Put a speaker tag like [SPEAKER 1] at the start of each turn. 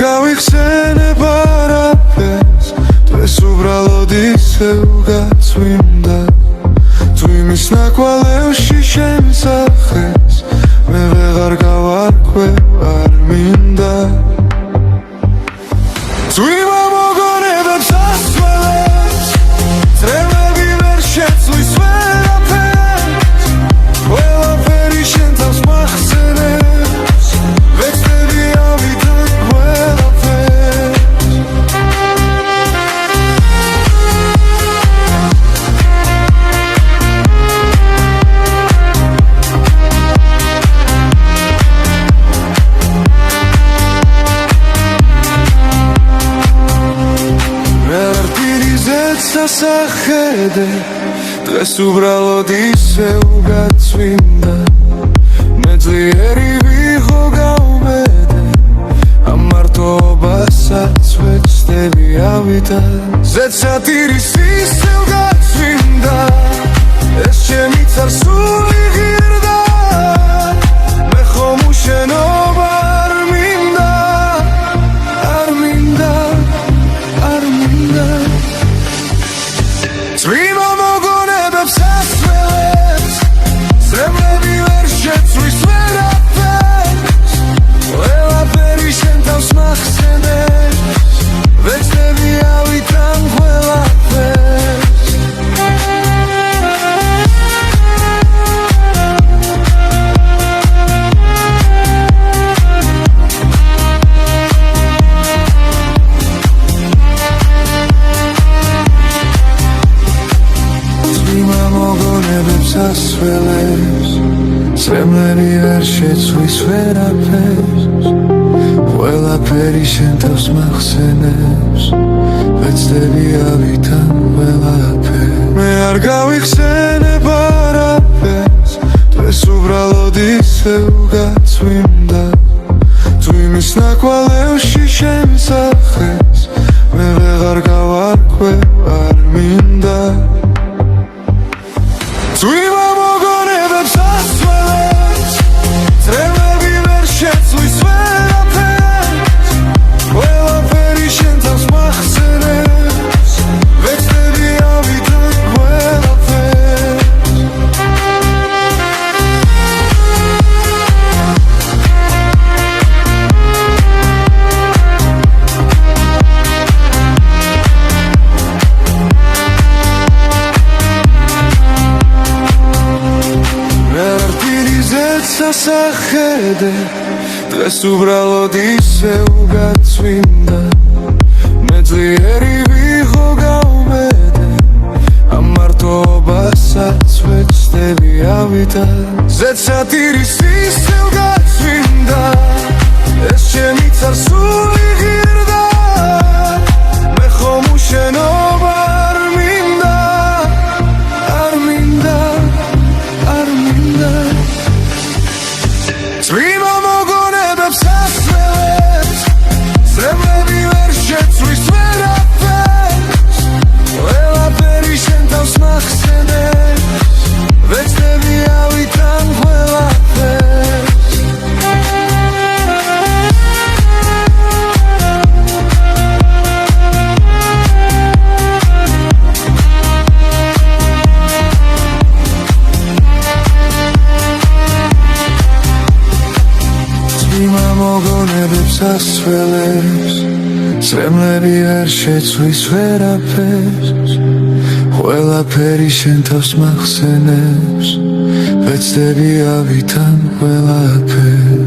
[SPEAKER 1] გავიხსენებ არაფერს, დღეს უბრალოდ ისევ გაწვიმდა. თუ იმის ნაკვალევში შემსახეს, მე ვეღარ გავარკვევ, არ მინდა. თუ იმა მოგონებებს ასველებს, წრემლები ვერ შეცვლის ვერაფერს, ყველაფერი შენ თავს მახსენებს, ვეცდები ავითარ ყველაფერს. სასახედე დღეს უბრალოდ ისევ გაწვიმდა. მე ძლიერი ვიღო გავბედე, ამ მარტოობასაც ვეცდები ავითარ. ზედსათირის ისევ გაწვიმდა, ეს ჩემი წარსული ღირდა. მე ხომ უშენობა არ მინდა, არ მინდა, არ მინდა. წვიმა მოგონებებს ასველებს, წრემლები ვერ შეცვლის ვერაფერს, ყველაფერი შენ თავს მახსენებს, ვეცდები ავითარ ყველაფერს. ასველებს, წრემლები ვერ შეცვლის ვერაფერს, ყველაფერი შენ თავს მახსენებს, ვეცდები ავითარ ყველაფერს. მე არ გავიხსენებ არაფერს, დღეს უბრალოდ ისევ გაწვიმდა. თუ იმის ნაკვალევში შემსახეს, მე ვეღარ გავარკვევ, არ მინდა. თუ იმა მოგონებებს ასველებს, წრემლები ვერ შეცვლის ვერაფერს, ყველაფერი შენ თავს მახსენებს, ვეცდები ავითარ ყველაფერს. სასახედე დღეს უბრალოდ ისევ გაწვიმდა. მე ძლიერი ვიღო გავბედე, ამ მარტოობასაც ვეცდები ავითარ. ზედსათირის ისევ გაწვიმდა, ეს ჩემი წარსული ღირდა. მე ხომ უშენობა არ მინდა, არ მინდა, არ მინდა. წვიმა მოგონებებს ასველებს, წრემლები ვერ შეცვლის ვერაფერს, ყველაფერი შენ თავს მახსენებს, ვეცდები ავითარ ყველაფერს. წვიმა მოგონებებს ასველებს, წრემლები ვერ შეცვლის ვერაფერს, ყველაფერი შენ თავს მახსენებს, ვეცდები ავითარ ყველაფერს.